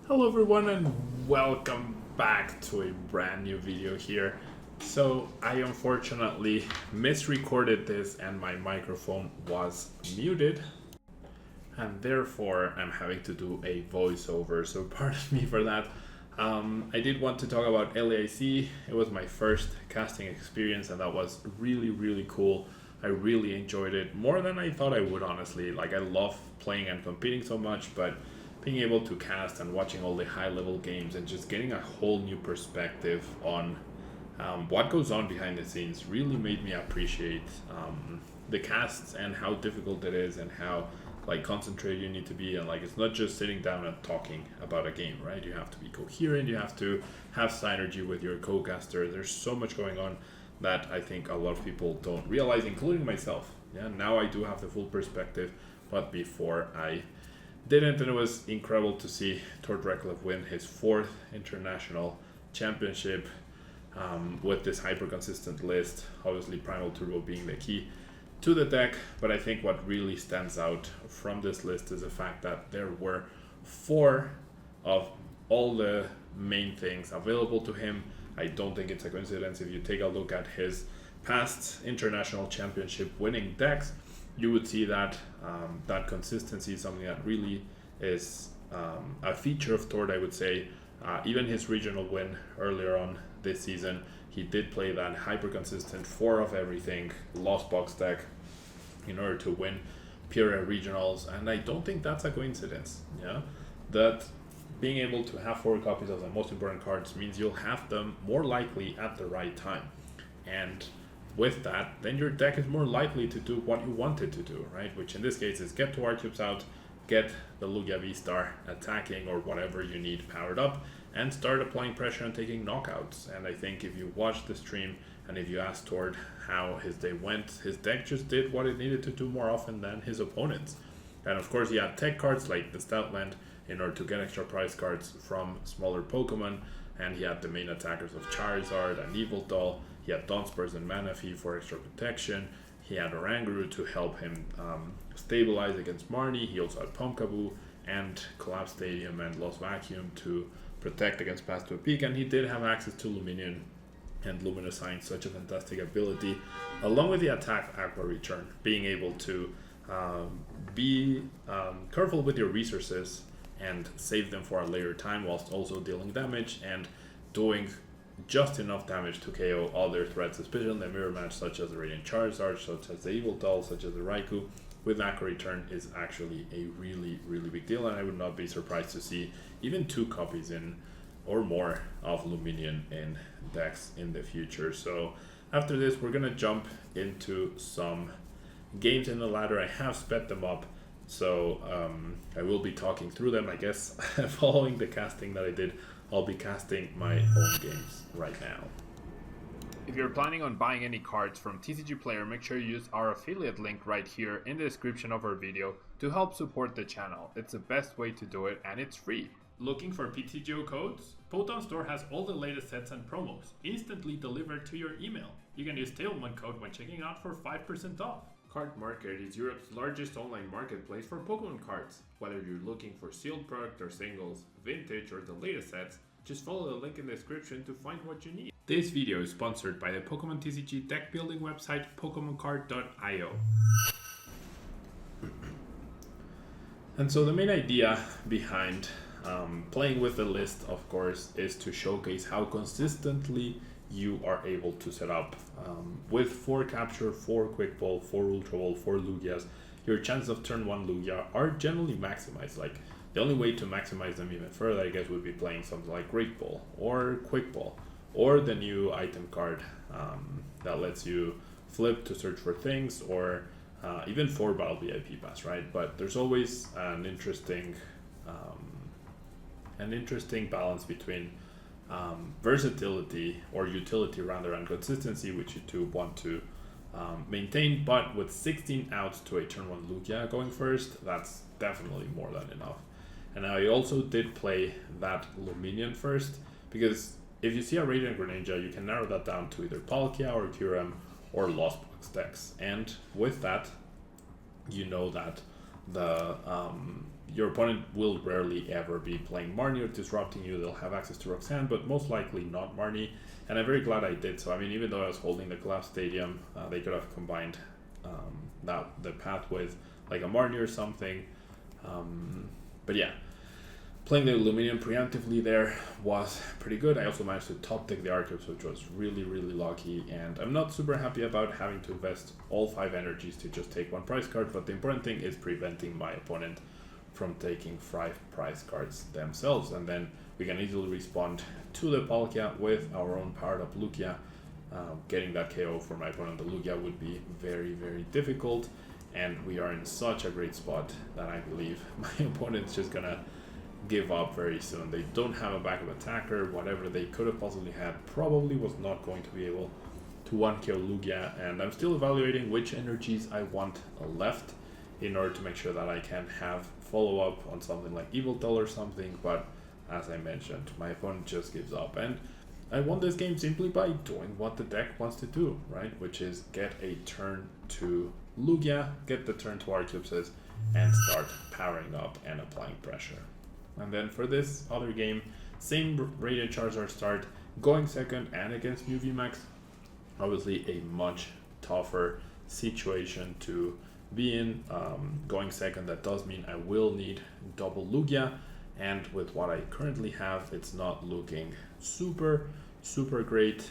Hello everyone and welcome back to a brand new video here. So I unfortunately misrecorded this and my microphone was muted and therefore I'm having to do a voiceover, so pardon me for that. I did want to talk about LAIC. It was my first casting experience and that was really cool. I really enjoyed it more than I thought I would, honestly. Like, I love playing and competing so much, but being able to cast and watching all the high level games and just getting a whole new perspective on what goes on behind the scenes really made me appreciate the casts and how difficult it is and how concentrated you need to be, and it's not just sitting down and talking about a game, right? You have to be coherent, you have to have synergy with your co-caster. There's so much going on that I think a lot of people don't realize, including myself. Yeah, now I do have the full perspective, but before I didn't, and it was incredible to see TORD REKLEV win his 4th international championship with this hyper consistent list. Obviously Primal Turbo being the key to the deck, but I think what really stands out from this list is the fact that there were 4 of all the main things available to him. I don't think it's a coincidence. If you take a look at his past international championship winning decks, you would see that that consistency is something that really is a feature of TORD, I would say. Even his regional win earlier on this season, he did play that hyper consistent 4 of everything lost box deck in order to win pure regionals, and I don't think that's a coincidence. Yeah, that being able to have 4 copies of the most important cards means you'll have them more likely at the right time, and with that, then your deck is more likely to do what you want it to do, right? Which in this case is get 2 archeops out, get the Lugia VSTAR attacking or whatever you need powered up, and start applying pressure and taking knockouts. And I think if you watch the stream and if you ask TORD how his day went, his deck just did what it needed to do more often than his opponents. And of course he had tech cards like the Stoutland in order to get extra prize cards from smaller Pokemon, and he had the main attackers of Charizard and Yveltal. He had Dunsparce and Manaphy for extra protection. He had Oranguru to help him stabilize against Marnie. He also had Pumpkaboo and Collapse Stadium and Lost Vacuum to protect against Path to a Peak, and he did have access to Luminion and Luminescence, such a fantastic ability, along with the attack Aqua Return, being able to be careful with your resources and save them for a later time whilst also dealing damage and doing just enough damage to KO other threats, especially in the mirror match, such as the Radiant Charizard, such as the Yveltal, such as the Raikou. With Aqua Return is actually a really big deal, and I would not be surprised to see even 2 copies in or more of Luminion in decks in the future. So after this, we're gonna jump into some games in the ladder. I have sped them up, so I will be talking through them. I guess following the casting that I did, I'll be casting my own games right now. If you're planning on buying any cards from TCG Player, make sure you use our affiliate link right here in the description of our video to help support the channel. It's the best way to do it, and it's free. Looking for PTGO codes? Poton Store has all the latest sets and promos instantly delivered to your email. You can use Tablemon code when checking out for 5% off. Card Market is Europe's largest online marketplace for Pokemon cards. Whether you're looking for sealed product or singles, vintage or the latest sets, just follow the link in the description to find what you need. This video is sponsored by the Pokemon TCG deck building website PokemonCard.io. And so the main idea behind playing with the list, of course, is to showcase how consistently you are able to set up with 4 capture, 4 quick ball, 4 ultra ball, 4 Lugias. Your chances of turn 1 Lugia are generally maximized. The only way to maximize them even further, I guess, would be playing something like Great Ball or Quick Ball, or the new item card that lets you flip to search for things, or even 4 Battle VIP Pass, right? But there's always an interesting balance between versatility or utility rather and consistency, which you two want to maintain. But with 16 outs to a turn 1 Lugia going first, that's definitely more than enough. And I also did play that Luminion first, because if you see a Radiant Greninja, you can narrow that down to either Palkia or Kyurem or Lost Box decks. And with that, you know that the your opponent will rarely ever be playing Marnie or disrupting you. They'll have access to Roxanne, but most likely not Marnie. And I'm very glad I did so. I mean, even though I was holding the Collapse Stadium, they could have combined the path with like a Marnie or something. But yeah, playing the Luminium preemptively there was pretty good. I also managed to top deck the archeops, which was really, really lucky. And I'm not super happy about having to invest all 5 energies to just take 1 prize card, but the important thing is preventing my opponent from taking 5 prize cards themselves. And then we can easily respond to the Palkia with our own powered up Lugia. Getting that KO for my opponent, the Lugia, would be very, very difficult. And we are in such a great spot that I believe my opponent's just gonna give up very soon. They don't have a backup attacker. Whatever they could have possibly had probably was not going to be able to 1-KO Lugia, and I'm still evaluating which energies I want left in order to make sure that I can have follow-up on something like Yveltal or something, but as I mentioned, my opponent just gives up. And I won this game simply by doing what the deck wants to do, right? Which is get a turn to Lugia, get the turn to Archeopses, and start powering up and applying pressure. And then for this other game, same Radiant Charizard start, going second and against Mew VMAX. Obviously a much tougher situation to be in. Going second, that does mean I will need double Lugia, and with what I currently have, it's not looking super great.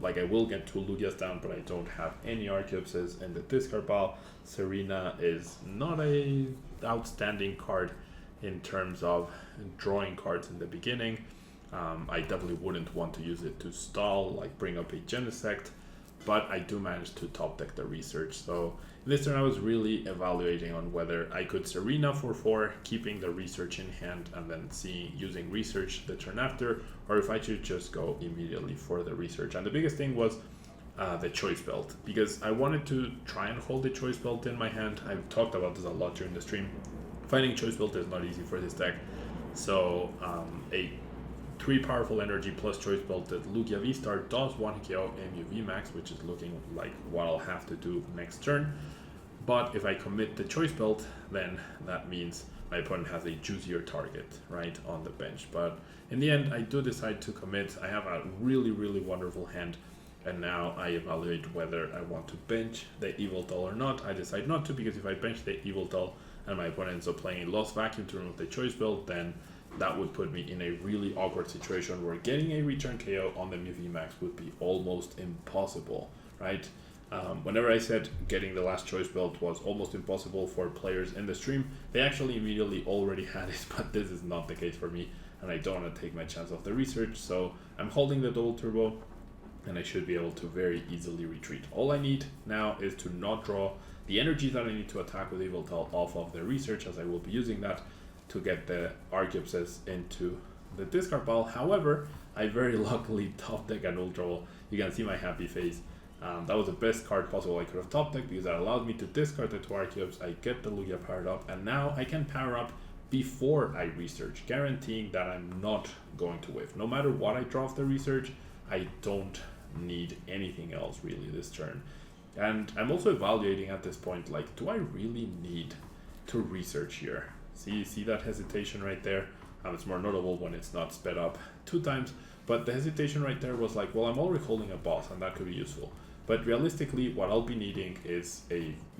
Like I will get 2 Lugias down, but I don't have any Archeopses in the discard pile. Serena is not a outstanding card in terms of drawing cards in the beginning. I definitely wouldn't want to use it to stall, like bring up a Genesect, but I do manage to top deck the Research. So in this turn I was really evaluating on whether I could Serena for 4, keeping the Research in hand and then using Research the turn after, or if I should just go immediately for the Research. And the biggest thing was the Choice Belt, because I wanted to try and hold the Choice Belt in my hand. I've talked about this a lot during the stream. Finding Choice Belt is not easy for this deck, so a 3 powerful energy plus Choice Belted Lugia VSTAR does 1-KO MU VMAX, which is looking like what I'll have to do next turn. But if I commit the Choice Belt, then that means my opponent has a juicier target, right, on the bench. But in the end, I do decide to commit. I have a really, really wonderful hand, and now I evaluate whether I want to bench the Yveltal or not. I decide not to, because if I bench the Yveltal and my opponent ends up playing a Lost Vacuum to remove the Choice Belt, then that would put me in a really awkward situation where getting a return KO on the Mew VMAX would be almost impossible, right? Whenever I said getting the last Choice Belt was almost impossible for players in the stream, they actually immediately already had it, but this is not the case for me, and I don't want to take my chance off the Research, so I'm holding the double turbo, and I should be able to very easily retreat. All I need now is to not draw the energies that I need to attack with Yveltal off of the Research, as I will be using that to get the Archeopses into the discard pile. However, I very luckily top deck an Ultra Ball. You can see my happy face. That was the best card possible I could have top decked, because that allowed me to discard the 2 Archeops. I get the Lugia powered up, and now I can power up before I Research, guaranteeing that I'm not going to whiff. No matter what I draw off the Research, I don't need anything else really this turn. And I'm also evaluating at this point, like, do I really need to Research here? See that hesitation right there? It's more notable when it's not sped up 2 times, but the hesitation right there was like, well, I'm already holding a boss and that could be useful. But realistically, what I'll be needing is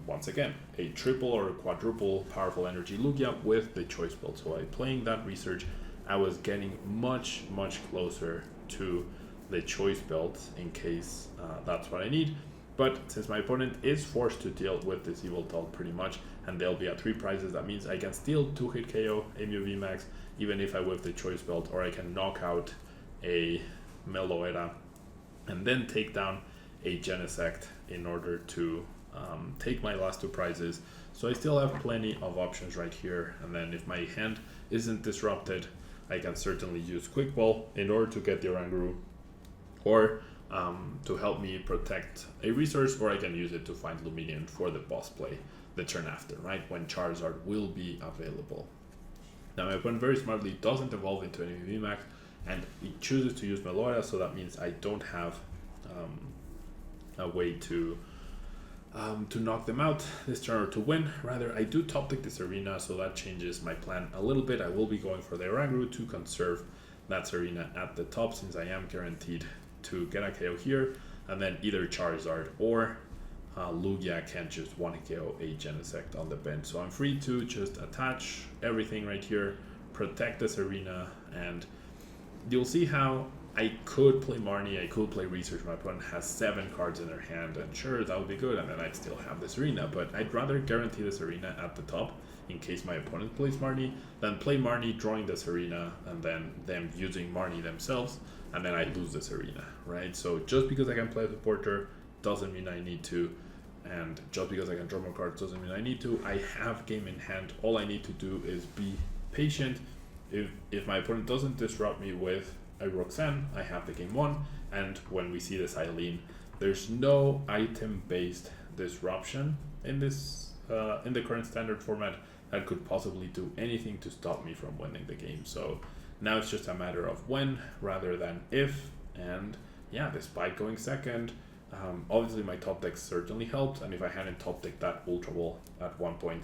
once again, a triple or a quadruple powerful energy Lugia with the Choice Belt. So by playing that Research, I was getting much closer to the Choice Belt in case that's what I need. But since my opponent is forced to deal with this Yveltal pretty much, and they'll be at 3 prizes, that means I can still 2-hit KO a Mew VMAX, even if I whiff the Choice Belt, or I can knock out a Meloetta and then take down a Genesect in order to take my last 2 prizes. So I still have plenty of options right here, and then if my hand isn't disrupted, I can certainly use Quick Ball in order to get the Oranguru, or to help me protect a resource, or I can use it to find Luminium for the boss play the turn after, right, when Charizard will be available. Now my opponent very smartly doesn't evolve into any VMAX, and he chooses to use Meloetta, so that means I don't have a way to to knock them out this turn, or to win rather. I do top deck this arena, so that changes my plan a little bit. I will be going for the Oranguru to conserve that arena at the top, since I am guaranteed to get a KO here, and then either Charizard or Lugia can just one KO a Genesect on the bench. So I'm free to just attach everything right here, protect this arena, and you'll see how I could play Marnie, I could play Research. My opponent has 7 cards in their hand, and sure, that would be good, and then I'd still have this arena, but I'd rather guarantee this arena at the top in case my opponent plays Marnie, than play Marnie, drawing this arena, and then them using Marnie themselves, and then I lose this arena, right? So just because I can play a supporter doesn't mean I need to, and just because I can draw more cards doesn't mean I need to. I have game in hand. All I need to do is be patient. If my opponent doesn't disrupt me with a Roxanne, I have the game won. And when we see this Eileen, there's no item-based disruption in this in the current standard format that could possibly do anything to stop me from winning the game. So now it's just a matter of when rather than if. And yeah, despite going second, obviously my top deck certainly helped, and if I hadn't top decked that Ultra Ball at one point,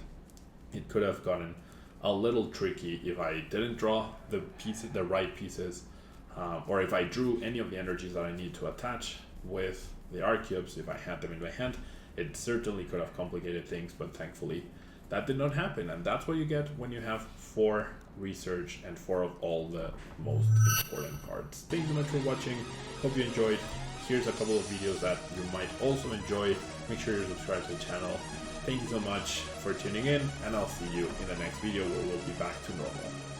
it could have gotten a little tricky if I didn't draw the right pieces, or if I drew any of the energies that I need to attach with the Archeops. If I had them in my hand, it certainly could have complicated things, but thankfully that did not happen, and that's what you get when you have 4 research and 4 of all the most important cards. Thank you so much for watching, hope you enjoyed. Here's a couple of videos that you might also enjoy. Make sure you're subscribed to the channel. Thank you so much for tuning in, and I'll see you in the next video where we'll be back to normal.